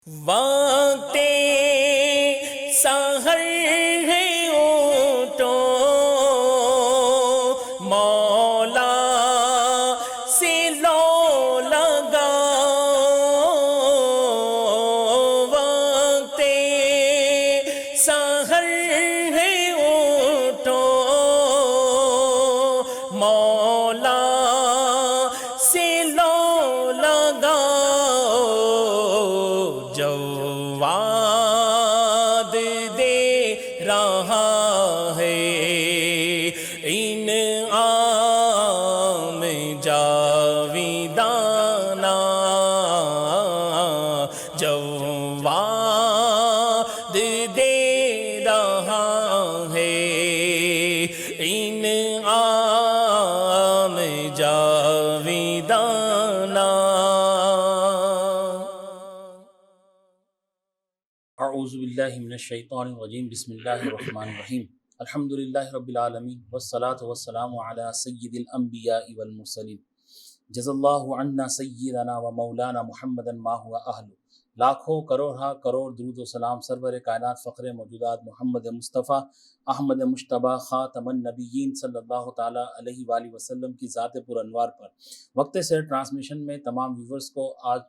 وقت سحر ہے اٹھو مولا سے لو لگاؤ، وقت سحر ہے اٹھو مولا سے لو لگاؤ، جواد دے رہا ہے انعام جاویدانہ، جواد دے رہا ہے انعام جاویدانہ۔ اعوذ باللہ من الشیطان الرجیم، بسم اللہ الرحمن الرحیم، الحمدللہ رب العالمین والصلاة والسلام علی سید الانبیاء والمرسلین، جزا اللہ عنا سیدنا و مولانا محمدا ما ہوا اہل۔ لاکھوں کروڑ کروڑ درود و سلام سرور کائنات فخر موجودات محمد مصطفیٰ احمد مجتبیٰ خاتم النبیین صلی اللہ تعالیٰ علیہ وآلہ وسلم کی ذات پر انوار پر وقت سے ٹرانسمیشن میں تمام ویورز کو آج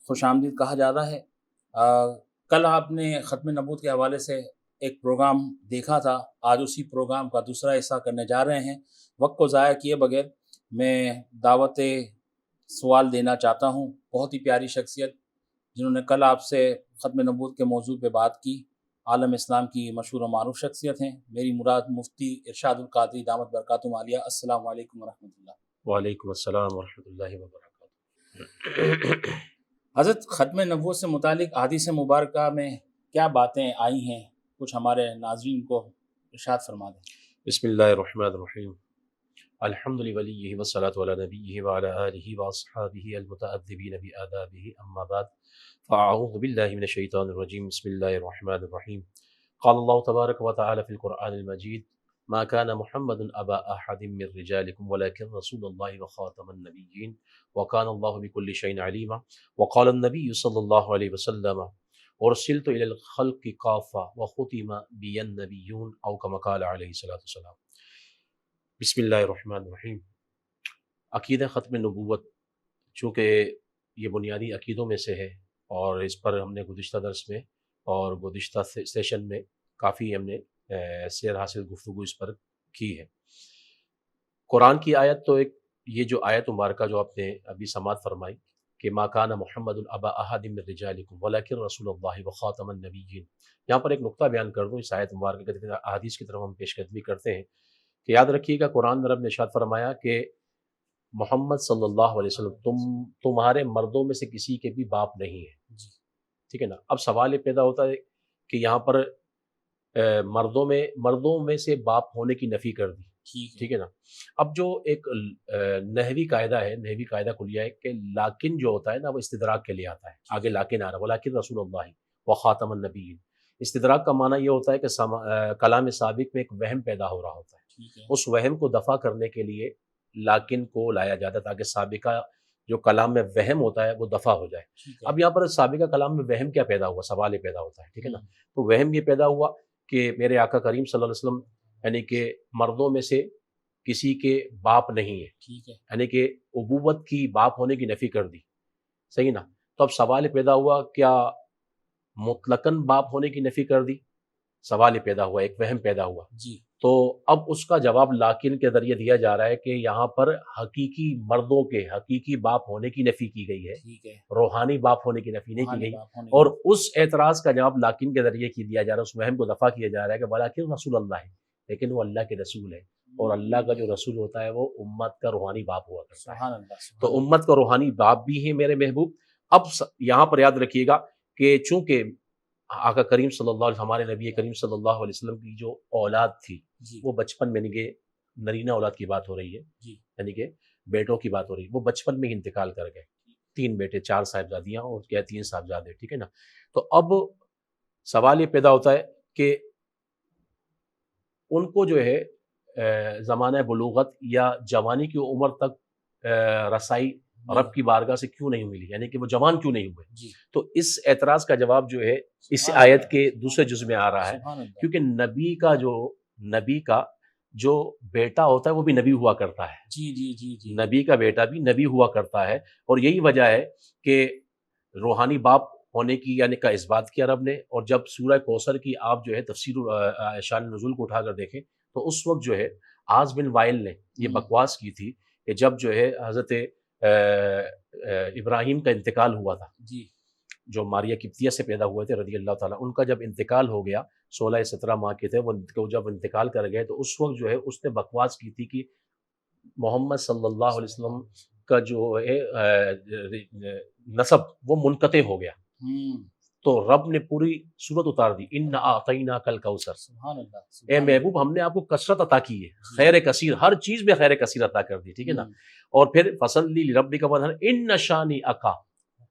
خوش آمدید کہا جا رہا ہے۔ کل آپ نے ختم نبوت کے حوالے سے ایک پروگرام دیکھا تھا، آج اسی پروگرام کا دوسرا حصہ کرنے جا رہے ہیں۔ وقت کو ضائع کیے بغیر میں دعوت سوال دینا چاہتا ہوں۔ بہت ہی پیاری شخصیت جنہوں نے کل آپ سے ختم نبوت کے موضوع پہ بات کی، عالم اسلام کی مشہور و معروف شخصیت ہیں، میری مراد مفتی ارشاد القادری دامت برکاتہم عالیہ۔ السلام علیکم ورحمۃ اللہ۔ وعلیکم السلام ورحمۃ اللہ وبرکاتہ۔ حضرت ختم نبوت سے متعلق احادیث مبارکہ میں کیا باتیں آئی ہیں، کچھ ہمارے ناظرین کو ارشاد فرما دیں۔ بسم اللہ الرحمن الرحیم، الحمد لولیہ والصلاۃ علی نبیہ وعلی آلہ واصحابہ المتأدبین بآدابہ، اما بعد فاعوذ باللہ من الشیطان الرجیم، بسم اللہ الرحمن الرحیم۔ قال اللہ تبارک وتعالی فی القرآن المجید، ما كان محمد ابا احد من رجالکم ولكن رسول اللہ وخاتم النبیین وكان اللہ بكل شیء علیما، وقال النبی صلی اللہ علیہ وسلم ارسلت الى الخلق کافہ وختم بی النبیون او کما قال علیہ الصلوۃ والسلام۔ بسم اللہ الرحمن الرحیم۔ عقیدہ ختم نبوت چونکہ یہ بنیادی عقیدوں میں سے ہے، اور اس پر ہم نے گزشتہ درس میں اور گزشتہ سیشن میں کافی ہم نے سیر حاصل گفتگو اس پر کی ہے۔ قرآن کی آیت تو ایک یہ جو آیت مبارکہ جو آپ نے ابھی سماعت فرمائی کہ ما کان محمد ابا احد من رجالکم ولکن رسول اللہ وخاتم النبیین، یہاں پر ایک نقطہ بیان کر دوں۔ اس آیت مبارکہ کے احادیث کی طرف ہم پیش قدمی کرتے ہیں کہ یاد رکھیے گا، قرآن میں رب نے ارشاد فرمایا کہ محمد صلی اللہ علیہ وسلم تمہارے مردوں میں سے کسی کے بھی باپ نہیں ہے، ٹھیک ہے نا۔ اب سوال یہ پیدا ہوتا ہے کہ یہاں پر مردوں میں سے باپ ہونے کی نفی کر دی، ٹھیک ہے نا۔ اب جو ایک نحوی قاعدہ ہے، نحوی قاعدہ کلیہ ہے کہ لاکن جو ہوتا ہے نا وہ استدراک کے لیے آتا ہے، آگے لاکن آ رہا ہے، ولیکن رسول اللہ وخاتم النبیین۔ استدراک کا معنی یہ ہوتا ہے کہ کلام سابق میں ایک وہم پیدا ہو رہا ہوتا ہے، اس وہم کو دفع کرنے کے لیے لاکن کو لایا جاتا ہے تاکہ سابقہ جو کلام میں وہم ہوتا ہے وہ دفع ہو جائے۔ اب یہاں پر سابقہ کلام میں وہم کیا پیدا ہوا، سوال یہ پیدا ہوتا ہے، ٹھیک ہے نا۔ تو وہم یہ پیدا ہوا کہ میرے آقا کریم صلی اللہ علیہ وسلم یعنی کہ مردوں میں سے کسی کے باپ نہیں ہے، یعنی کہ ابوت کی باپ ہونے کی نفی کر دی، صحیح نا۔ تو اب سوال پیدا ہوا کیا مطلقاً باپ ہونے کی نفی کر دی؟ سوال پیدا ہوا، ایک وہم پیدا ہوا جی۔ تو اب اس کا جواب لاکن کے ذریعے دیا جا رہا ہے کہ یہاں پر حقیقی مردوں کے حقیقی باپ ہونے کی نفی کی گئی ہے، روحانی باپ ہونے کی نفی نہیں کی گئی، اور اس اعتراض کا جواب لاکن کے ذریعے کی دیا جا رہا ہے، اس وہم کو دفع کیا جا رہا ہے کہ ولیکن رسول اللہ ہے، لیکن وہ اللہ کے رسول ہے، اور اللہ کا جو رسول ہوتا ہے وہ امت کا روحانی باپ ہوا کرتا ہے۔ تو امت کا روحانی باپ بھی ہے میرے محبوب۔ اب یہاں پر یاد رکھیے گا کہ چونکہ آقا کریم صلی اللہ علیہ وسلم، ہمارے نبی کریم صلی اللہ علیہ وسلم کی جو اولاد تھی وہ بچپن میں، یعنی کہ نرینہ اولاد کی بات ہو رہی ہے، یعنی کہ بیٹوں کی بات ہو رہی ہے، وہ بچپن میں ہی انتقال کر گئے، 3 بیٹے، 4 صاحبزادیاں اور 3 صاحبزادے، ٹھیک ہے نا۔ تو اب سوال یہ پیدا ہوتا ہے کہ ان کو جو ہے زمانہ بلوغت یا جوانی کی عمر تک رسائی رب کی بارگاہ سے کیوں نہیں ملی، یعنی کہ وہ جوان کیوں نہیں ہوئے؟ جی تو اس اعتراض کا جواب جو ہے اس سبحان آیت اللہ، کے دوسرے جز میں آ رہا ہے، سبحان اللہ، کیونکہ نبی کا جو بیٹا ہوتا ہے وہ بھی نبی ہوا کرتا ہے، جی جی جی جی نبی کا بیٹا بھی نبی ہوا کرتا ہے، اور یہی وجہ ہے کہ روحانی باپ ہونے کی یعنی کا اس بات کیا رب نے۔ اور جب سورہ کوثر کی آپ جو ہے تفسیر شان نزول کو اٹھا کر دیکھیں تو اس وقت جو ہے عاص بن وائل نے یہ بکواس کی تھی کہ جب جو ہے حضرت ابراہیم کا انتقال ہوا تھا، جی جو ماریہ قبطیہ سے پیدا ہوئے تھے رضی اللہ تعالیٰ، ان کا جب انتقال ہو گیا 16-17 ماہ کے تھے وہ جب انتقال کر گئے تو اس وقت جو ہے اس نے بکواس کی تھی کہ محمد صلی اللہ علیہ وسلم کا جو ہے نسب وہ منقطع ہو گیا، تو رب نے پوری صورت اتار دی، ان اعطیناک الکوثر، سبحان اللہ، اے محبوب ہم نے آپ کو کثرت عطا کی ہے، خیر کثیر، ہر چیز میں خیر کثیر عطا کر دی، ٹھیک ہے نا۔ اور پھر فصلی لربک وانحر ان شانئک،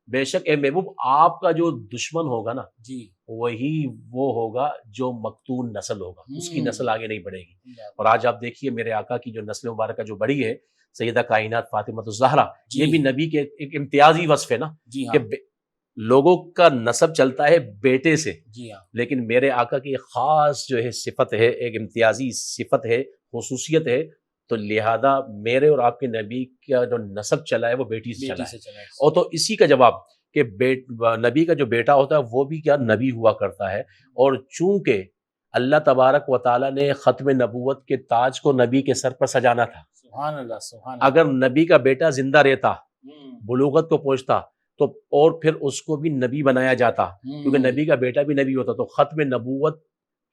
بے شک اے محبوب آپ کا جو دشمن ہوگا نا جی وہی وہ ہوگا جو مقتول نسل ہوگا، اس کی نسل آگے نہیں بڑھے گی۔ اور آج آپ دیکھیے میرے آقا کی جو نسل مبارکہ جو بڑی ہے سیدہ کائنات فاطمہ الزہرا، یہ بھی نبی کے ایک امتیازی وصف ہے نا، جی ہاں کہ لوگوں کا نسب چلتا ہے بیٹے سے، جی ہاں لیکن میرے آقا کی ایک خاص جو ہے صفت ہے، ایک امتیازی صفت ہے، خصوصیت ہے، تو لہذا میرے اور آپ کے نبی کا جو نسب چلا ہے وہ بیٹی سے چلا ہے۔ اور تو اسی کا جواب کہ نبی کا جو بیٹا ہوتا ہے وہ بھی کیا نبی ہوا کرتا ہے، اور چونکہ اللہ تبارک و تعالیٰ نے ختم نبوت کے تاج کو نبی کے سر پر سجانا تھا، سبحان اللہ، سبحان اللہ، اگر نبی کا بیٹا زندہ رہتا، بلوغت کو پہنچتا تو اور پھر اس کو بھی نبی بنایا جاتا، کیونکہ نبی کا بیٹا بھی نبی ہوتا، تو ختم نبوت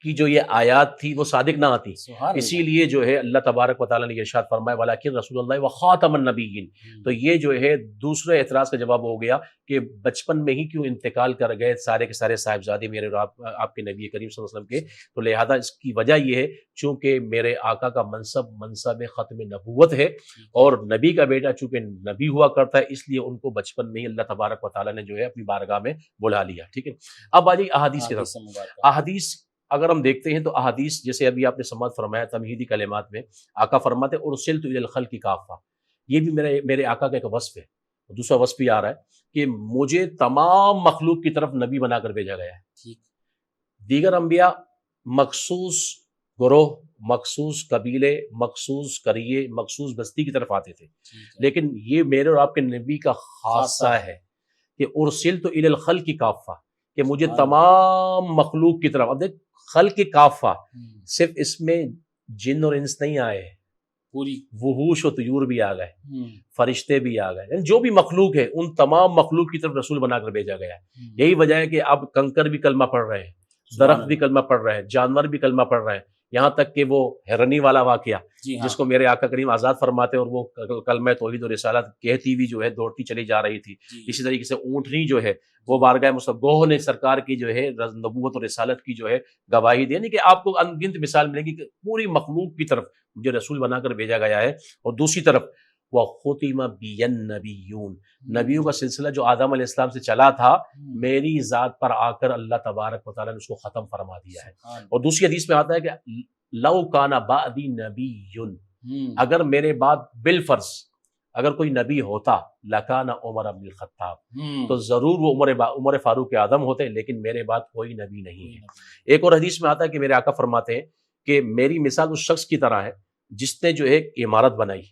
کی جو یہ آیات تھی وہ صادق نہ آتی۔ اسی لیے جو ہے اللہ تبارک و تعالیٰ نے ارشاد فرمایا وَلَٰكِن رسول اللہ وَخَاتَمَ النَّبِيِّينَ، تو یہ جو ہے دوسرے اعتراض کا جواب ہو گیا کہ بچپن میں ہی کیوں انتقال کر گئے سارے کے سارے صاحبزادے میرے اور آپ کے نبی کریم صلی اللہ علیہ وسلم کے، تو لہذا اس کی وجہ یہ ہے چونکہ میرے آقا کا منصب ختم نبوت ہے، اور نبی کا بیٹا چونکہ نبی ہوا کرتا ہے اس لیے ان کو بچپن میں ہی اللہ تبارک و تعالیٰ نے جو ہے اپنی بارگاہ میں بلا لیا، ٹھیک ہے۔ اب آ جائیے احادیث کی طرف۔ احادیث اگر ہم دیکھتے ہیں تو احادیث جیسے ابھی آپ نے سماعت فرمایا تمہیدی کلمات میں آقا فرماتے ارسلت الی الخلق کافہ، یہ بھی میرے آقا کا ایک وصف ہے، دوسرا وصف بھی آ رہا ہے کہ مجھے تمام مخلوق کی طرف نبی بنا کر بھیجا گیا ہے۔ دیگر انبیاء مخصوص گروہ، مخصوص قبیلے، مخصوص قریے، مخصوص بستی کی طرف آتے تھے، لیکن یہ میرے اور آپ کے نبی کا خاصہ ہے کہ ارسلت الی الخلق کافہ، کہ مجھے تمام مخلوق کی طرف، اب دیکھ خلق کافہ، صرف اس میں جن اور انس نہیں آئے، پوری وحوش و طیور بھی آ گئے، فرشتے بھی آ گئے، یعنی جو بھی مخلوق ہے ان تمام مخلوق کی طرف رسول بنا کر بھیجا گیا ہے۔ یہی وجہ ہے کہ اب کنکر بھی کلمہ پڑھ رہے ہیں، درخت بھی کلمہ پڑھ رہے ہیں، جانور بھی کلمہ پڑھ رہے ہیں، یہاں تک کہ وہ ہرنی والا واقعہ جس کو میرے آقا کریم آزاد فرماتے اور وہ کلمہ توحید و رسالت کہتی ہوئی جو ہے دوڑتی چلی جا رہی تھی، اسی طریقے سے اونٹنی جو ہے وہ بارگاہ گوہ نے سرکار کی جو ہے نبوت اور رسالت کی جو ہے گواہی دی، یعنی کہ آپ کو ان گنت مثال ملے گی کہ پوری مخلوق کی طرف مجھے رسول بنا کر بھیجا گیا ہے۔ اور دوسری طرف وَخُتِمَ بِيَ النَّبِيُّونَ، نبیوں کا سلسلہ جو آدم علیہ السلام سے چلا تھا میری ذات پر آ کر اللہ تبارک و تعالیٰ نے اس کو ختم فرما دیا ہے۔ اور دوسری حدیث میں آتا ہے کہ لَوْ كَانَ بَعْدِي نَبِيٌّ، اگر میرے بعد بالفرض اگر کوئی نبی ہوتا لَكَانَ عمر بن الخطاب، تو ضرور وہ عمر فاروق اعظم ہوتے، لیکن میرے بعد کوئی نبی نہیں ہے۔ ایک اور حدیث میں آتا ہے کہ میرے آقا فرماتے ہیں کہ میری مثال اس شخص کی طرح ہے جس نے جو ہے ایک عمارت بنائی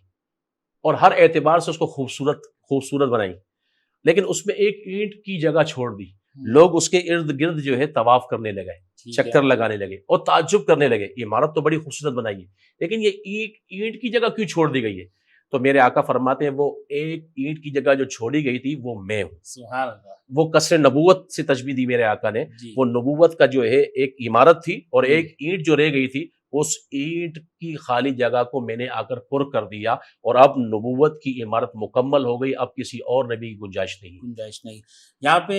اور ہر اعتبار سے اس کو خوبصورت بنائی، لیکن اس میں ایک اینٹ کی جگہ چھوڑ دی، لوگ اس کے ارد گرد جو ہے طواف کرنے لگے، چکر لگانے لگے اور تعجب کرنے لگے، عمارت تو بڑی خوبصورت بنائی ہے لیکن یہ ایک اینٹ کی جگہ کیوں چھوڑ دی گئی ہے؟ تو میرے آقا فرماتے ہیں وہ ایک اینٹ کی جگہ جو چھوڑی گئی تھی وہ میں ہوں۔ سبحان اللہ، وہ قصر نبوت سے تشبیہ دی میرے آقا نے، وہ نبوت کا جو ہے ایک عمارت تھی اور ایک اینٹ جو رہ گئی تھی، اس اینٹ کی خالی جگہ کو میں نے آ کر پر کر دیا اور اب نبوت کی عمارت مکمل ہو گئی، اب کسی اور نبی کی گنجائش نہیں۔ یہاں پہ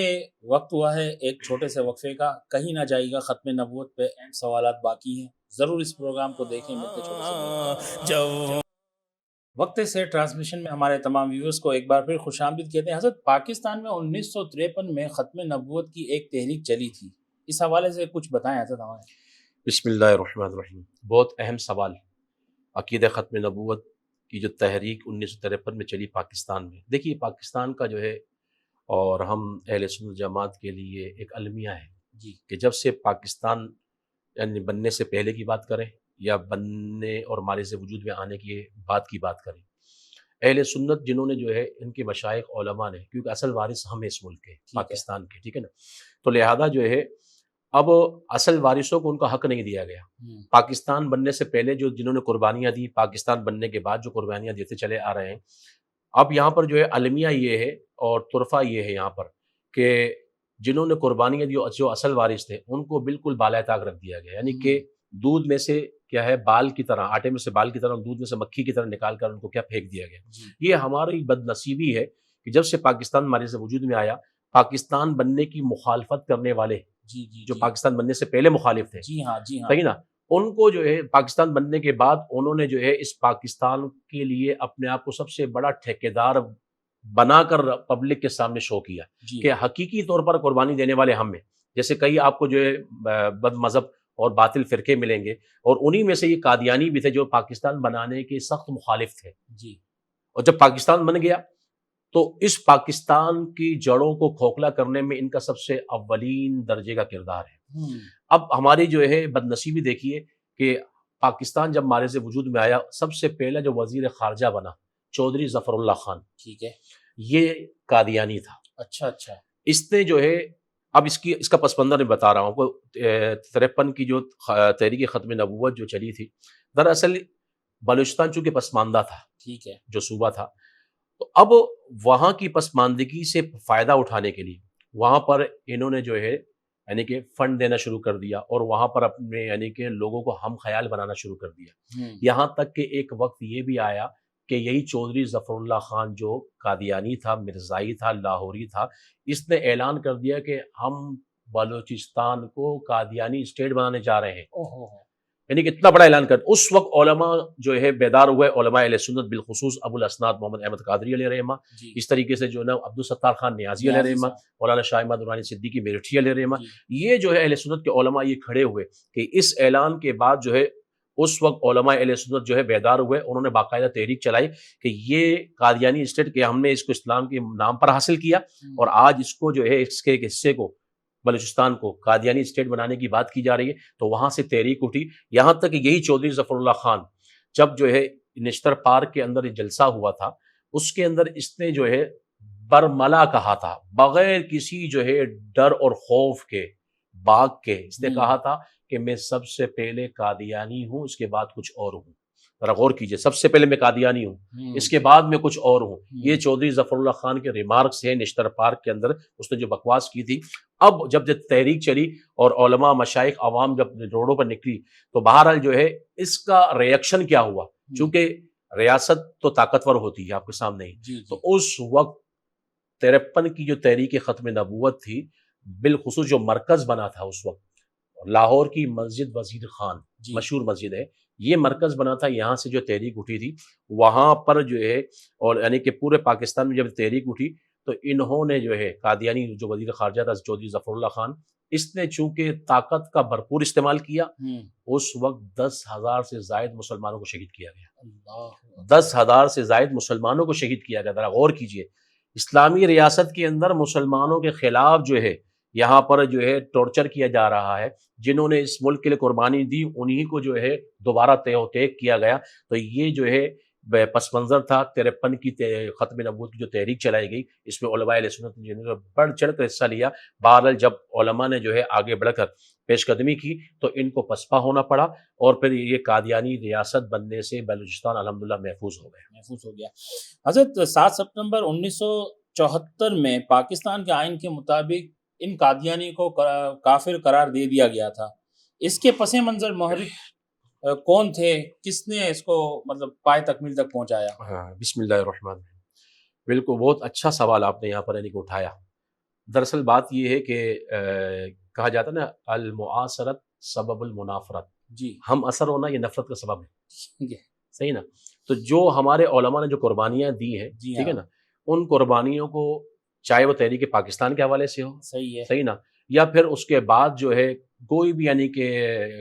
وقت ہوا ہے ایک چھوٹے سے وقفے کا، کہیں نہ جائے گا، ختم نبوت پہ اہم سوالات باقی ہیں، ضرور اس پروگرام کو دیکھیں۔ ملتے چھوٹے سے وقت سے ٹرانسمیشن میں ہمارے تمام ویورز کو ایک بار پھر خوش آمدید کہتے ہیں۔ حضرت پاکستان میں 1953 میں ختم نبوت کی ایک تحریک چلی تھی، اس حوالے سے کچھ بتائیں حضرت ہمیں۔ بسم اللہ الرحمن الرحیم، بہت اہم سوال، عقیدہ ختم نبوت کی جو تحریک 1953 میں چلی پاکستان میں، دیکھیے پاکستان کا جو ہے اور ہم اہل سنت جماعت کے لیے ایک المیہ ہے جی کہ جب سے پاکستان یعنی بننے سے پہلے کی بات کریں یا بننے اور ہمارے سے وجود میں آنے کی بات کریں، اہل سنت جنہوں نے جو ہے ان کے مشائخ علماء نے، کیونکہ اصل وارث ہم اس ملک کے پاکستان کے، ٹھیک ہے نا، تو لہذا جو ہے اب اصل وارثوں کو ان کا حق نہیں دیا گیا۔ پاکستان بننے سے پہلے جو جنہوں نے قربانیاں دی، پاکستان بننے کے بعد جو قربانیاں دیتے چلے آ رہے ہیں، اب یہاں پر جو ہے المیہ یہ ہے اور طرفہ یہ ہے یہاں پر کہ جنہوں نے قربانیاں دی جو اصل وارث تھے ان کو بالکل بالائے طاق رکھ دیا گیا، یعنی کہ دودھ میں سے کیا ہے بال کی طرح، آٹے میں سے بال کی طرح، دودھ میں سے مکھی کی طرح نکال کر ان کو کیا پھینک دیا گیا۔ یہ ہماری بد نصیبی ہے کہ جب سے پاکستان ہمارے سے وجود میں آیا، پاکستان بننے کی مخالفت کرنے والے جو پاکستان بننے سے پہلے مخالف تھے، صحیح نا، ان کو جو ہے پاکستان بننے کے بعد انہوں نے جو ہے اس پاکستان کے لیے اپنے آپ کو سب سے بڑا ٹھیکیدار بنا کر پبلک کے سامنے شو کیا کہ حقیقی طور پر قربانی دینے والے ہم ہیں۔ جیسے کئی آپ کو جو ہے بد مذہب اور باطل فرقے ملیں گے، اور انہی میں سے یہ قادیانی بھی تھے جو پاکستان بنانے کے سخت مخالف تھے، اور جب پاکستان بن گیا تو اس پاکستان کی جڑوں کو کھوکھلا کرنے میں ان کا سب سے اولین درجے کا کردار ہے۔ اب ہماری جو ہے بد نصیبی دیکھیے کہ پاکستان جب ہمارے سے وجود میں آیا، سب سے پہلا جو وزیر خارجہ بنا چودھری ظفر اللہ خان، ٹھیک ہے، یہ قادیانی تھا۔ اچھا، اس نے جو ہے اب اس کا پس منظر میں بتا رہا ہوں کو 53 کی جو تحریک ختم نبوت جو چلی تھی، دراصل بلوچستان چونکہ پسماندہ تھا، ٹھیک ہے، جو صوبہ تھا، تو اب وہاں کی پسماندگی سے فائدہ اٹھانے کے لیے وہاں پر انہوں نے جو ہے یعنی کہ فنڈ دینا شروع کر دیا، اور وہاں پر اپنے یعنی کہ لوگوں کو ہم خیال بنانا شروع کر دیا، یہاں تک کہ ایک وقت یہ بھی آیا کہ یہی چودھری ظفر اللہ خان جو قادیانی تھا، مرزائی تھا، لاہوری تھا، اس نے اعلان کر دیا کہ ہم بلوچستان کو قادیانی اسٹیٹ بنانے جا رہے ہیں، یعنی کہ اتنا بڑا اعلان کر۔ اس وقت علماء جو ہے بیدار ہوئے، علماء اہل سنت بالخصوص ابو الاسناد محمد احمد قادری علیہ رحمہ، اس طریقے سے جو نا عبدالستار خان نیازی علیہ رحمہ، مولانا شاہ احمد نورانی صدیقی میرٹھی علیہ رحمہ، یہ جو ہے اہل سنت کے علماء یہ کھڑے ہوئے کہ اس اعلان کے بعد جو ہے اس وقت علماء اہل سنت جو ہے بیدار ہوئے، انہوں نے باقاعدہ تحریک چلائی کہ یہ قادیانی اسٹیٹ کہ ہم نے اس کو اسلام کے نام پر حاصل کیا، اور آج اس کو جو ہے اس کے ایک حصے کو بلوچستان کو قادیانی اسٹیٹ بنانے کی بات کی جا رہی ہے۔ تو وہاں سے تحریک اٹھی، یہاں تک کہ یہی چودھری ظفر اللہ خان جب جو ہے نشتر پارک کے اندر جلسہ ہوا تھا، اس کے اندر اس نے جو ہے برملا کہا تھا، بغیر کسی جو ہے ڈر اور خوف کے، باغ کے، اس نے کہا تھا کہ میں سب سے پہلے قادیانی ہوں، اس کے بعد کچھ اور ہوں۔ ذرا غور کیجئے، سب سے پہلے میں قادیانی ہوں، اس کے بعد میں کچھ اور ہوں۔ یہ چودھری ظفر اللہ خان کے ریمارکس ہیں نشتر پارک کے اندر، اس نے جو بکواس کی تھی۔ اب جب تحریک چلی اور علماء، مشائخ، عوام جب روڈوں پر نکلی، تو بہرحال جو ہے اس کا ریاکشن کیا ہوا، چونکہ ریاست تو طاقتور ہوتی ہے آپ کے سامنے ہی، تو اس وقت 53 کی جو تحریک ختم نبوت تھی، بالخصوص جو مرکز بنا تھا اس وقت لاہور کی مسجد وزیر خان، مشہور مسجد ہے، یہ مرکز بنا تھا، یہاں سے جو تحریک اٹھی تھی وہاں پر جو ہے، اور یعنی کہ پورے پاکستان میں جب تحریک اٹھی تو انہوں نے جو ہے قادیانی جو وزیر خارجہ تھا چودھری ظفر اللہ خان، اس نے چونکہ طاقت کا بھرپور استعمال کیا، اس وقت 10,000 سے زائد مسلمانوں کو شہید کیا گیا، 10,000 سے زائد مسلمانوں کو شہید کیا گیا۔ ذرا غور کیجئے، اسلامی ریاست کے اندر مسلمانوں کے خلاف جو ہے یہاں پر جو ہے ٹارچر کیا جا رہا ہے، جنہوں نے اس ملک کے لیے قربانی دی انہی کو جو ہے دوبارہ تیگ کیا گیا۔ تو یہ جو ہے پس منظر تھا 53 کی ختم نبوت کی جو تحریک چلائی گئی، اس میں علماء اہل سنت نے بڑھ چڑھ کر حصہ لیا۔ بہرحال جب علماء نے جو ہے آگے بڑھ کر پیش قدمی کی تو ان کو پسپا ہونا پڑا، اور پھر یہ قادیانی ریاست بننے سے بلوچستان الحمدللہ محفوظ ہو گیا۔ حضرت 7 ستمبر 1974 میں پاکستان کے آئین کے مطابق ان قادیانی کو کافر قرار دے دیا گیا تھا، اس کے پس منظر محرک کون تھے، کس نے اس کو مطلب پائے تکمیل تک پہنچایا؟ بسم اللہ الرحمن الرحیم، بالکل بہت اچھا سوال آپ نے یہاں پر یعنی کہ اٹھایا۔ دراصل بات یہ ہے کہ کہا جاتا ہے نا المعاصرت سبب المنافرت، ہم اثر ہونا یہ نفرت کا سبب ہے، صحیح نا؟ تو جو ہمارے علماء نے جو قربانیاں دی ہیں، ٹھیک ہے نا، ان قربانیوں کو چاہے وہ تحریک پاکستان کے حوالے سے ہو، صحیح نا، یا پھر اس کے بعد جو ہے کوئی بھی یعنی کہ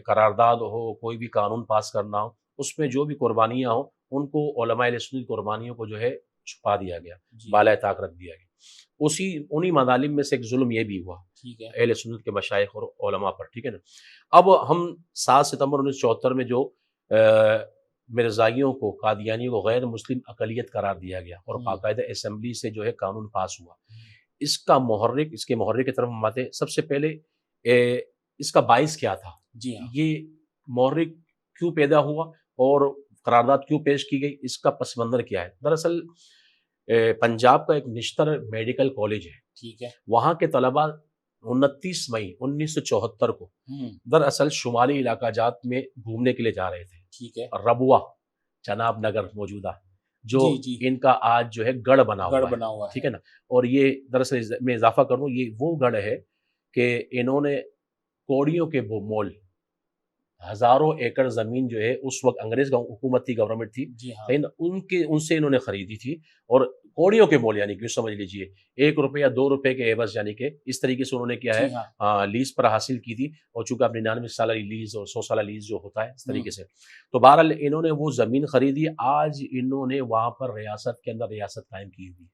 قرارداد ہو، کوئی بھی قانون پاس کرنا ہو، اس میں جو بھی قربانیاں ہوں ان کو علماء اہل سنت قربانیوں کو جو ہے چھپا دیا گیا، جی بالائے طاق رکھ دیا گیا. انہی مظالم میں سے ایک ظلم یہ بھی ہوا ٹھیک ہے. اہل سنت کے مشائخ اور علماء پر. ٹھیک ہے نا. اب ہم 7 ستمبر 1974 میں جو مرزائیوں کو، قادیانیوں کو غیر مسلم اقلیت قرار دیا گیا اور باقاعدہ اسمبلی سے جو ہے قانون پاس ہوا، اس کے محرک کی طرف ہم آتے ہیں. سب سے پہلے اس کا باعث کیا تھا؟ جی ہاں. یہ محرک کیوں پیدا ہوا اور قرارداد کیوں پیش کی گئی؟ اس کا پس منظر کیا ہے؟ دراصل پنجاب کا ایک نشتر میڈیکل کالج ہے، ٹھیک ہے. وہاں کے طلباء 29 مئی 1974 کو دراصل شمالی علاقہ جات میں گھومنے کے لیے جا رہے تھے. ٹھیک ہے. ربوہ چناب نگر موجودہ جو جی ان کا آج جو ہے گڑھ بنا ہوا ہے. ٹھیک ہے نا. اور یہ دراصل میں اضافہ کروں، یہ وہ گڑھ ہے کہ انہوں نے کوڑیوں کے مول ہزاروں ایکڑ زمین جو ہے اس وقت انگریز حکومت تھی، گورنمنٹ تھی، جی ہاں. ان سے انہوں نے خریدی تھی، اور کوڑیوں کے مول یعنی کہ سمجھ لیجئے 1 روپے یا 2 روپے کے عوض، یعنی کہ اس طریقے سے انہوں نے کیا ہے لیز پر حاصل کی تھی. اور چونکہ اب 99 سالہ لیز اور 100 سالہ لیز جو ہوتا ہے اس طریقے سے، تو بہرحال انہوں نے وہ زمین خریدی. آج انہوں نے وہاں پر ریاست کے اندر ریاست قائم کی ہوئی،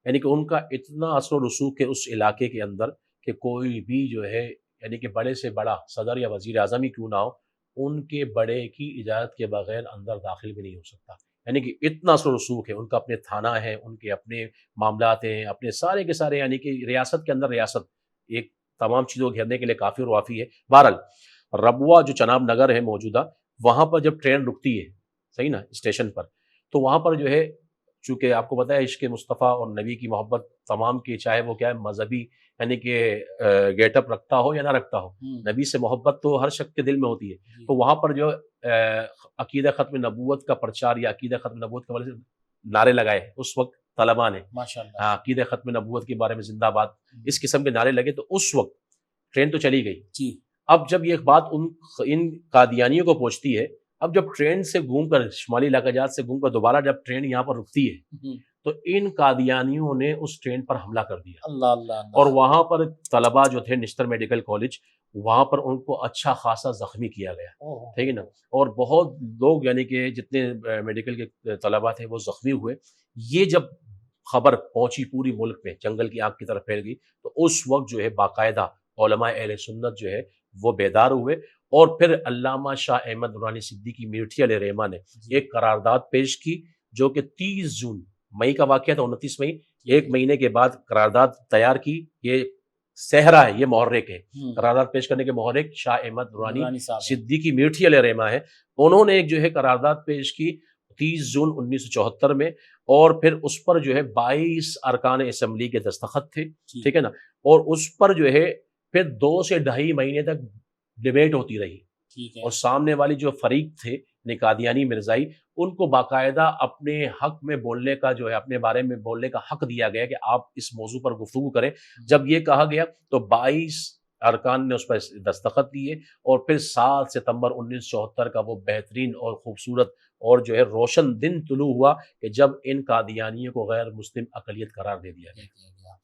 یعنی کہ ان کا اتنا اثر و رسوخ ہے اس علاقے کے اندر کہ کوئی بھی جو ہے، یعنی کہ بڑے سے بڑا صدر یا وزیر اعظم ہی کیوں نہ ہو، ان کے بڑے کی اجازت کے بغیر اندر داخل بھی نہیں ہو سکتا. یعنی کہ اتنا اثر و رسوخ ہے. ان کا اپنے تھانہ ہے، ان کے اپنے معاملات ہیں، اپنے سارے کے سارے، یعنی کہ ریاست کے اندر ریاست ایک تمام چیزوں کو گھیرنے کے لیے کافی اور وافی ہے. بہرحال ربوہ جو چناب نگر ہے موجودہ، وہاں پر جب ٹرین رکتی ہے، صحیح نا، اسٹیشن پر، تو وہاں پر جو ہے، چونکہ آپ کو پتہ ہے عشق مصطفیٰ اور نبی کی محبت تمام کی، چاہے وہ کیا ہے مذہبی یعنی کہ گیٹ اپ رکھتا ہو یا نہ رکھتا ہو، نبی سے محبت تو ہر شخص کے دل میں ہوتی ہے. تو وہاں پر جو عقیدہ ختم نبوت کا پرچار یا عقیدہ ختم نبوت کے حوالے سے نعرے لگائے اس وقت طلباء نے، ماشاءاللہ، عقیدہ ختم نبوت کے بارے میں زندہ باد، اس قسم کے نعرے لگے. تو اس وقت ٹرین تو چلی گئی. جی. اب جب یہ بات ان قادیانیوں کو پہنچتی ہے، اب جب ٹرین سے گھوم کر شمالی علاقہ جات سے گھوم کر دوبارہ جب ٹرین یہاں پر رکتی ہے، تو ان قادیانیوں نے اس ٹرین پر حملہ کر دیا. اللہ اللہ. اور وہاں پر طلباء جو تھے نشتر میڈیکل کالج، وہاں پر ان کو اچھا خاصا زخمی کیا گیا. ٹھیک ہے نا. اور بہت لوگ یعنی کہ جتنے میڈیکل کے طلباء تھے وہ زخمی ہوئے. یہ جب خبر پہنچی پوری ملک میں، جنگل کی آگ کی طرف پھیل گئی، تو اس وقت جو ہے باقاعدہ علماء اہل سنت جو ہے وہ بیدار ہوئے. اور پھر علامہ شاہ احمد نورانی صدیقی میرٹھی علیہ رحمہ نے ایک قرارداد پیش کی، جو کہ 30 جون، مئی کا واقعہ تھا، 29 مئی، 1 مہینے کے بعد قرارداد تیار کی. یہ صحرا ہے، یہ محرک ہے. قرارداد پیش کرنے کے محرک شاہ احمد نورانی صدیقی میرٹھی علیہ رحمہ ہے. انہوں نے ایک جو ہے قرارداد پیش کی 30 جون 1974 میں، اور پھر اس پر جو ہے 22 ارکان اسمبلی کے دستخط تھے. ٹھیک ہے نا. اور اس پر جو ہے پھر 2 سے 2.5 مہینے تک ڈیبیٹ ہوتی رہی. اور سامنے والی جو فریق تھے قادیانی مرزائی، ان کو باقاعدہ اپنے حق میں بولنے کا جو ہے، اپنے بارے میں بولنے کا حق دیا گیا کہ آپ اس موضوع پر گفتگو کریں. جب یہ کہا گیا تو 22 ارکان نے اس پر دستخط دیے، اور پھر 7 ستمبر 1974 کا وہ بہترین اور خوبصورت اور جو ہے روشن دن طلوع ہوا کہ جب ان قادیانیوں کو غیر مسلم اقلیت قرار دے دیا گیا.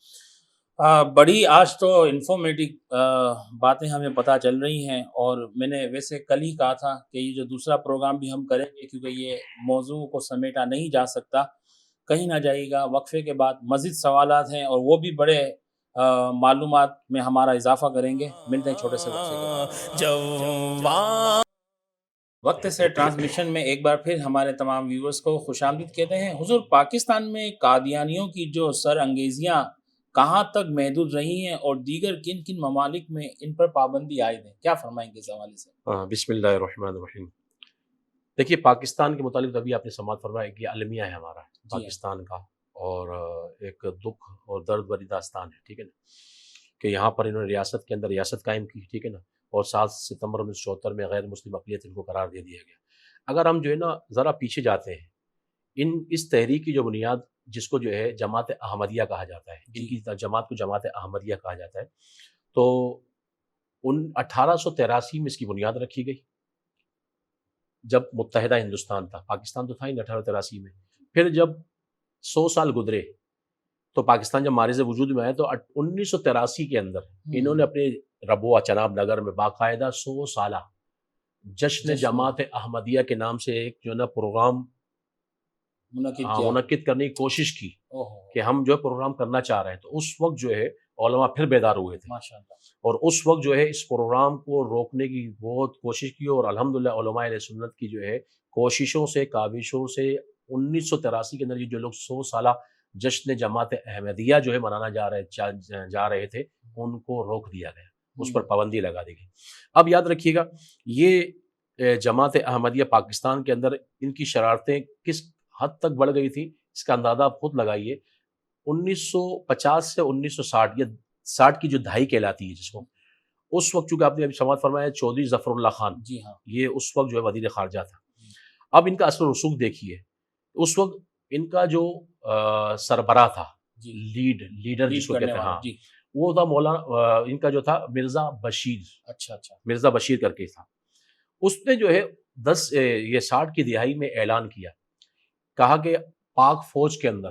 بڑی آج تو انفارمیٹو باتیں ہمیں پتہ چل رہی ہیں. اور میں نے ویسے کل ہی کہا تھا کہ یہ جو دوسرا پروگرام بھی ہم کریں گے، کیونکہ یہ موضوع کو سمیٹا نہیں جا سکتا، کہیں نہ جائے گا. وقفے کے بعد مزید سوالات ہیں، اور وہ بھی بڑے معلومات میں ہمارا اضافہ کریں گے. ملتے ہیں چھوٹے سے وقفے کے بعد. وقت سے ٹرانسمیشن میں ایک بار پھر ہمارے تمام ویورز کو خوش آمدید کہتے ہیں. حضور، پاکستان میں قادیانیوں کی جو سر انگیزیاں کہاں تک محدود رہی ہیں، اور دیگر کن کن ممالک میں ان پر پابندی عائد ہے، کیا فرمائیں گے اس حوالے سے؟ بسم اللہ الرحمن الرحیم. دیکھیے، پاکستان کے متعلق ابھی آپ نے سماعت فرمایا کہ المیہ ہے ہمارا پاکستان کا، اور ایک دکھ اور درد بری داستان ہے. ٹھیک ہے نا، کہ یہاں پر انہوں نے ریاست کے اندر ریاست قائم کی. ٹھیک ہے نا. اور 7 ستمبر 1974 میں غیر مسلم اقلیت ان کو قرار دے دیا گیا. اگر ہم جو ہے نا ذرا پیچھے جاتے ہیں، اس تحریک کی جو بنیاد، جس کو جو ہے جماعت احمدیہ کہا جاتا ہے، ان کی جماعت کو جماعت احمدیہ کہا جاتا ہے، تو 1883 میں اس کی بنیاد رکھی گئی، جب متحدہ ہندوستان تھا. پاکستان تو تھا ہی 1883 میں. پھر جب 100 سال گزرے تو پاکستان جب معرض وجود میں آیا، تو 1983 کے اندر انہوں نے اپنے ربوہ چناب نگر میں باقاعدہ 100 سالہ جشن جماعت احمدیہ کے نام سے ایک جو ہے نا پروگرام منعقد کرنے کی کوشش کی کہ ہم جو ہے پروگرام کرنا چاہ رہے ہیں، تو اس وقت جو ہے علماء پھر بیدار ہوئے تھے اور اس وقت جو ہے اس پروگرام کو روکنے کی بہت کوشش کی، اور الحمدللہ علماء اہل سنت کی جو ہے کوششوں سے کاوشوں سے 1983 کے اندر یہ جو لوگ 100 سالہ جشن جماعت احمدیہ جو ہے منانا جا رہے تھے ان کو روک دیا گیا، اس پر پابندی لگا دی گئی۔ اب یاد رکھیے گا یہ جماعت احمدیہ پاکستان کے اندر ان کی شرارتیں کس حد تک بڑھ گئی تھی اس کا اندازہ آپ خود لگائیے۔ 1950 سے 1960 یہ 60 کی جو دہائی کہلاتی ہے جس کو، اس وقت چونکہ آپ نے ابھی سماعت فرمایا چودھری ظفر اللہ خان، جی ہاں، یہ اس وقت جو ہے وزیر خارجہ تھا۔ اب ان کا اثر و رسوخ دیکھیے، اس وقت ان کا جو سربراہ تھا، لیڈر جس کو کہتے ہیں، ہاں وہ تھا مولانا، ان کا جو تھا مرزا بشیر، اچھا مرزا بشیر کر کے تھا۔ اس نے جو ہے 60 کی دہائی میں اعلان کیا، کہا کہ پاک فوج کے اندر،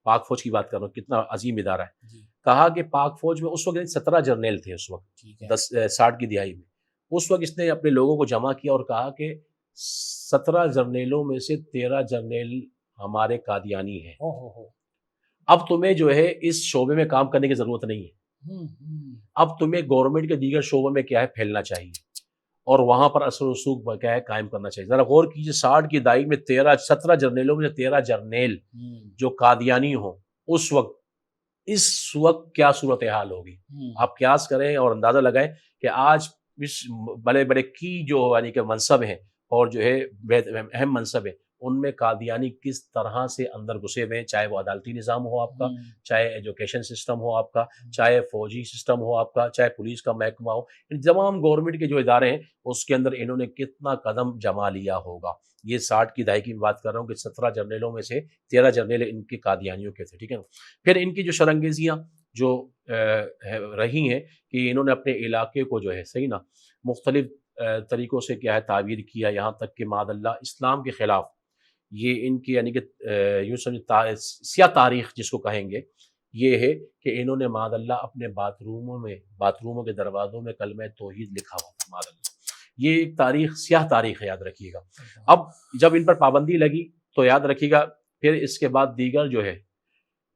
پاک فوج کی بات کر رہا ہوں کتنا عظیم ادارہ ہے، کہا کہ پاک فوج میں اس وقت 17 جرنیل تھے اس وقت 60 کی دہائی میں۔ اس وقت اس نے اپنے لوگوں کو جمع کیا اور کہا کہ 17 جرنیلوں میں سے 13 جرنیل ہمارے قادیانی ہیں، اب تمہیں جو ہے اس شعبے میں کام کرنے کی ضرورت نہیں ہے، اب تمہیں گورنمنٹ کے دیگر شعبوں میں کیا ہے پھیلنا چاہیے اور وہاں پر اثر و رسوخ کیا ہے قائم کرنا چاہیے۔ ذرا غور کیجیے، 60 کی دہائی میں 17 جرنیلوں میں سے 13 جرنیل جو قادیانی ہوں، اس وقت کیا صورتحال ہوگی؟ آپ قیاس کریں اور اندازہ لگائیں کہ آج اس بڑے بڑے کی جو یعنی کہ منصب ہیں اور جو ہے اہم منصب ہیں، ان میں قادیانی کس طرح سے اندر گھسے ہوئے ہیں، چاہے وہ عدالتی نظام ہو آپ کا، چاہے ایجوکیشن سسٹم ہو آپ کا، چاہے فوجی سسٹم ہو آپ کا، چاہے پولیس کا محکمہ ہو، ان تمام گورنمنٹ کے جو ادارے ہیں اس کے اندر انہوں نے کتنا قدم جما لیا ہوگا۔ یہ 60 کی دہائی کی بات کر رہا ہوں کہ 17 جرنیلوں میں سے 13 جرنیل ان کے قادیانیوں کے تھے، ٹھیک ہے نا۔ پھر ان کی جو شرنگیزیاں جو رہی ہیں کہ انہوں نے اپنے علاقے کو جو ہے صحیح نا مختلف طریقوں سے کیا ہے تعبیر کیا، یہاں تک کہ معاذ اللہ اسلام کے خلاف یہ ان کی یعنی کہ یوں سمجھ سیاہ تاریخ جس کو کہیں گے، یہ ہے کہ انہوں نے معاذ اللہ اپنے باتھ روموں کے دروازوں میں کلمہ توحید لکھا ہوا تھا، معاذ اللہ۔ یہ ایک تاریخ، سیاہ تاریخ ہے، یاد رکھیے گا۔ اب جب ان پر پابندی لگی تو یاد رکھیے گا پھر اس کے بعد دیگر جو ہے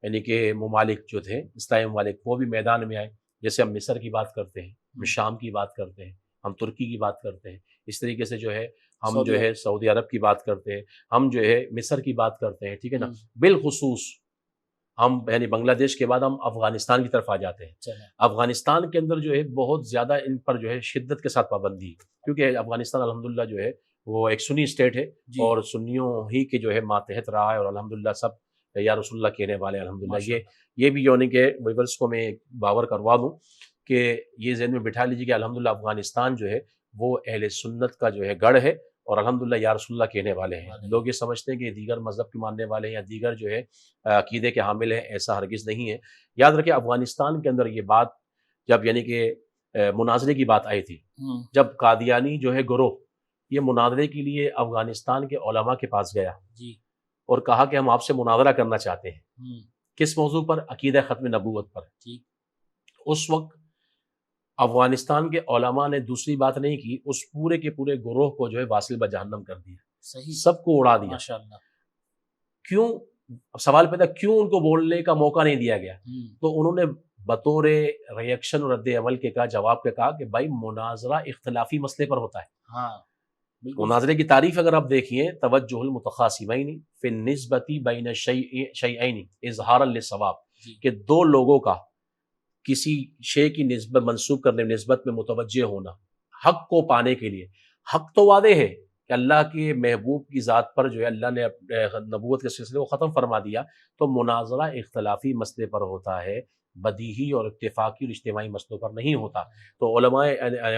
یعنی کہ ممالک جو تھے اسلامی ممالک وہ بھی میدان میں آئے، جیسے ہم مصر کی بات کرتے ہیں، ہم شام کی بات کرتے ہیں، ہم ترکی کی بات کرتے ہیں، اس طریقے سے جو ہے ہم جو ہے سعودی عرب کی بات کرتے ہیں، ہم جو ہے مصر کی بات کرتے ہیں، ٹھیک ہے نا۔ بالخصوص ہم یعنی بنگلہ دیش کے بعد ہم افغانستان کی طرف آ جاتے ہیں۔ افغانستان کے اندر جو ہے بہت زیادہ ان پر جو ہے شدت کے ساتھ پابندی، کیونکہ افغانستان الحمدللہ جو ہے وہ ایک سنی اسٹیٹ ہے اور سنیوں ہی کے جو ہے ماتحت رہا ہے، اور الحمدللہ سب یا رسول اللہ کہنے والے ہیں الحمدللہ۔ یہ بھی یعنی کہ ویورز کو میں باور کروا دوں کہ یہ ذہن میں بٹھا لیجیے کہ الحمدللہ افغانستان جو ہے وہ اہل سنت کا جو ہے گڑھ ہے، اور الحمدللہ یا رسول اللہ کہنے والے ہیں۔ لوگ یہ سمجھتے ہیں کہ دیگر مذہب کے ماننے والے ہیں یا دیگر جو ہے عقیدے کے حامل ہیں، ایسا ہرگز نہیں ہے۔ یاد رکھیں افغانستان کے اندر یہ بات جب یعنی کہ مناظرے کی بات آئی تھی، جب قادیانی جو ہے گروہ یہ مناظرے کے لیے افغانستان کے علماء کے پاس گیا اور کہا کہ ہم آپ سے مناظرہ کرنا چاہتے ہیں، کس موضوع پر؟ عقیدہ ختم نبوت پر۔ اس وقت افغانستان کے علماء نے دوسری بات نہیں کی، اس پورے کے پورے گروہ کو جو ہے واصل بجہنم کر دیا، سب کو اڑا دیا۔ کیوں؟ سوال پیدا کیوں ان کو بولنے کا موقع نہیں دیا گیا؟ تو انہوں نے بطور ریئیکشن اور رد عمل کے جواب کے کہا کہ بھائی مناظرہ اختلافی مسئلے پر ہوتا ہے۔ مناظرے کی تعریف اگر آپ دیکھیے، توجہ المتخاصمین فی النسبۃ بین شیئین اظہارا للصواب، کہ دو لوگوں کا کسی شے کی نسبت منسوب کرنے نسبت میں متوجہ ہونا حق کو پانے کے لیے۔ حق تو واضح ہے کہ اللہ کے محبوب کی ذات پر جو ہے اللہ نے نبوت کے سلسلے کو ختم فرما دیا، تو مناظرہ اختلافی مسئلے پر ہوتا ہے، بدیہی اور اتفاقی اور اجتماعی مسئلوں پر نہیں ہوتا۔ تو علماء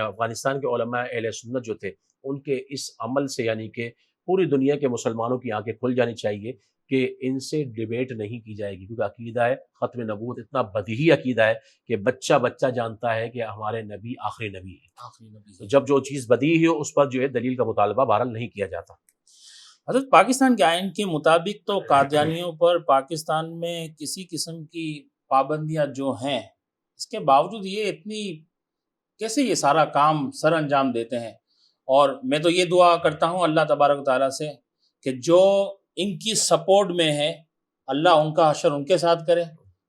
افغانستان کے علماء اہل سنت جو تھے ان کے اس عمل سے یعنی کہ پوری دنیا کے مسلمانوں کی آنکھیں کھل جانی چاہیے کہ ان سے ڈیبیٹ نہیں کی جائے گی، کیونکہ عقیدہ ہے ختم نبوت اتنا بدیہی عقیدہ ہے کہ بچہ جانتا ہے کہ ہمارے نبی آخری نبی ہے۔ تو جب جو چیز بدیہی ہو اس پر جو ہے دلیل کا مطالبہ بہرحال نہیں کیا جاتا۔ حضرت پاکستان کے آئین کے مطابق تو قادیانیوں پر پاکستان میں کسی قسم کی پابندیاں جو ہیں، اس کے باوجود یہ اتنی کیسے یہ سارا کام سر انجام دیتے ہیں؟ اور میں تو یہ دعا کرتا ہوں اللہ تبارک و تعالیٰ سے کہ جو ان کی سپورٹ میں ہے اللہ ان کا حشر ان کے ساتھ کرے،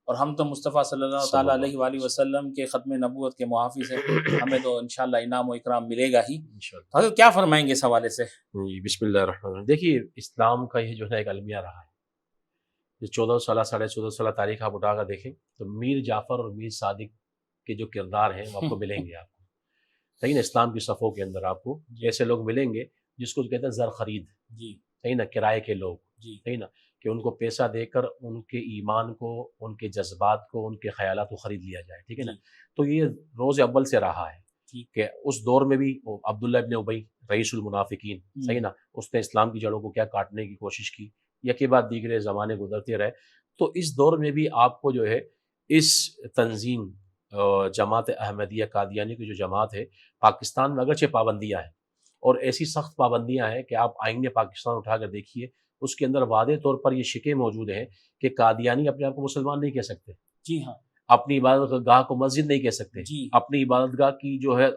اور ہم تو مصطفیٰ صلی اللہ تعالیٰ علیہ وآلہ وسلم کے ختم نبوت کے محافظ ہیں، ہمیں تو انشاءاللہ انعام و اکرام ملے گا ہی۔ حضرت کیا فرمائیں گے اس حوالے سے؟ بسم اللہ الرحمن الرحیم۔ دیکھیے اسلام کا یہ جو ہے ایک المیہ رہا ہے، یہ 14 سالہ 14.5 سالہ تاریخ آپ اٹھا کر دیکھیں تو میر جعفر اور میر صادق کے جو کردار ہیں وہ آپ کو ملیں گے، آپ کو صحیح نا، اسلام کی صفوں کے اندر آپ کو ایسے لوگ ملیں گے جس کو کہتے ہیں زر خرید، جی صحیح نا، کرائے کے لوگ، جی صحیح نا، کہ ان کو پیسہ دے کر ان کے ایمان کو، ان کے جذبات کو، ان کے خیالات کو خرید لیا جائے، ٹھیک ہے نا۔ تو یہ روز اول سے رہا ہے کہ اس دور میں بھی عبداللہ ابن ابی رئیس المنافقین، صحیح نا، اس نے اسلام کی جڑوں کو کیا کاٹنے کی کوشش کی، یکی بعد دیگرے زمانے گزرتے رہے۔ تو اس دور میں بھی آپ کو جو ہے اس تنظیم جماعت احمدیہ قادیانی کی جو جماعت ہے، پاکستان میں اگرچہ پابندیاں ہیں اور ایسی سخت پابندیاں ہیں کہ آپ آئین پاکستان اٹھا کر دیکھیے، اس کے اندر واضح طور پر یہ شکیں موجود ہیں کہ قادیانی اپنے آپ کو مسلمان نہیں کہہ سکتے، جی ہاں، اپنی عبادت گاہ کو مسجد نہیں کہہ سکتے، جی اپنی عبادت گاہ کی جو ہے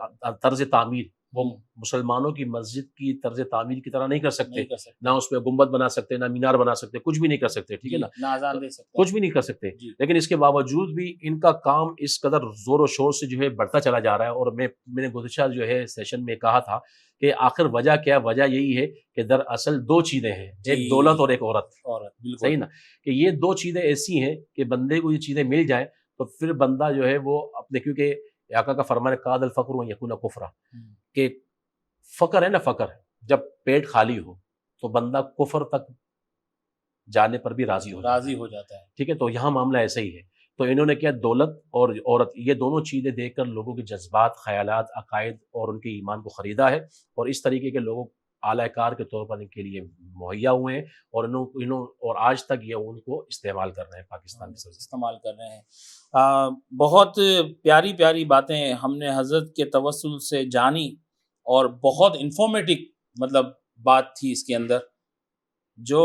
طرز تعمیر وہ مسلمانوں کی مسجد کی طرز تعمیر کی طرح نہیں کر سکتے، نہ اس میں گنبد بنا سکتے، نہ مینار بنا سکتے، کچھ بھی نہیں کر سکتے، ٹھیک ہے نا، نہ اذان دے سکتے، کچھ بھی نہیں کر سکتے۔ لیکن اس کے باوجود بھی ان کا کام اس قدر زور و شور سے جو ہے بڑھتا چلا جا رہا ہے۔ اور میں نے گزشتہ جو ہے سیشن میں کہا تھا کہ آخر وجہ کیا؟ وجہ یہی ہے کہ دراصل دو چیزیں ہیں، ایک دولت اور ایک عورت، صحیح نا، کہ یہ دو چیزیں ایسی ہیں کہ بندے کو یہ چیزیں مل جائیں تو پھر بندہ جو ہے وہ اپنے، کیونکہ آقا کا فرمان ہے قاد الفقر و یکون کفرا، کہ فقر ہے نا، فقر جب پیٹ خالی ہو تو بندہ کفر تک جانے پر بھی راضی ہو جاتا ہے، ٹھیک ہے۔ تو یہاں معاملہ ایسا ہی ہے۔ تو انہوں نے کیا، دولت اور عورت، یہ دونوں چیزیں دیکھ کر لوگوں کے جذبات، خیالات، عقائد اور ان کے ایمان کو خریدا ہے، اور اس طریقے کے لوگوں اعلی کار کے طور پر ان کے لیے مہیا ہوئے ہیں، اور انہوں اور آج تک یہ ان کو استعمال کر رہے ہیں، پاکستان میں استعمال کر رہے ہیں۔ بہت پیاری پیاری باتیں ہم نے حضرت کے توسل سے جانی، اور بہت انفارمیٹو مطلب بات تھی اس کے اندر، جو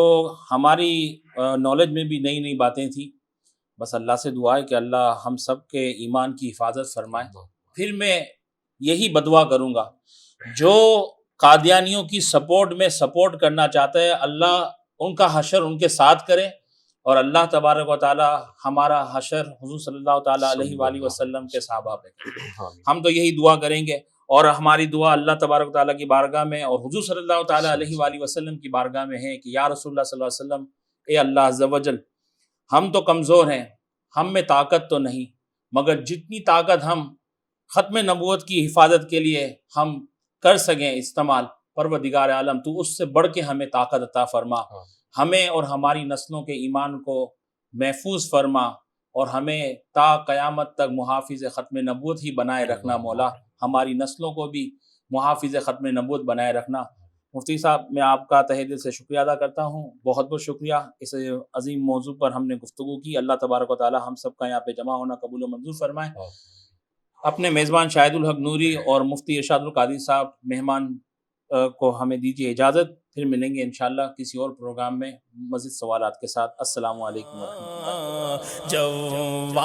ہماری نالج میں بھی نئی نئی باتیں تھیں۔ بس اللہ سے دعا ہے کہ اللہ ہم سب کے ایمان کی حفاظت فرمائے۔ پھر میں یہی بدعا کروں گا، جو قادیانیوں کی سپورٹ میں سپورٹ کرنا چاہتا ہے، اللہ ان کا حشر ان کے ساتھ کرے، اور اللہ تبارک و تعالی ہمارا حشر حضور صلی اللہ تعالیٰ علیہ وآلہ وسلم کے صحابہ پہ کرے۔ ہم تو یہی دعا کریں گے، اور ہماری دعا اللہ تبارک و تعالیٰ کی بارگاہ میں اور حضور صلی اللہ تعالیٰ علیہ وآلہ وسلم کی بارگاہ میں ہے کہ یا رسول اللہ صلی اللہ علیہ وسلم، اے اللہ عز و جل، ہم تو کمزور ہیں، ہم میں طاقت تو نہیں، مگر جتنی طاقت ہم ختم نبوت کی حفاظت کے لیے ہم کر سکیں استعمال، پروردگار عالم تو اس سے بڑھ کے ہمیں طاقت عطا فرما، ہمیں اور ہماری نسلوں کے ایمان کو محفوظ فرما، اور ہمیں تا قیامت تک محافظ ختم نبوت ہی بنائے رکھنا مولا، ہماری نسلوں کو بھی محافظ ختم نبوت بنائے رکھنا۔ مفتی صاحب، میں آپ کا تہہ دل سے شکریہ ادا کرتا ہوں، بہت بہت شکریہ، اس عظیم موضوع پر ہم نے گفتگو کی۔ اللہ تبارک و تعالی ہم سب کا یہاں پہ جمع ہونا قبول و منظور فرمائے۔ اپنے میزبان شاہد الحق نوری اور مفتی ارشاد القادری صاحب مہمان کو ہمیں دیجیے اجازت، پھر ملیں گے انشاءاللہ کسی اور پروگرام میں مزید سوالات کے ساتھ۔ السلام علیکم ورحمۃ اللہ۔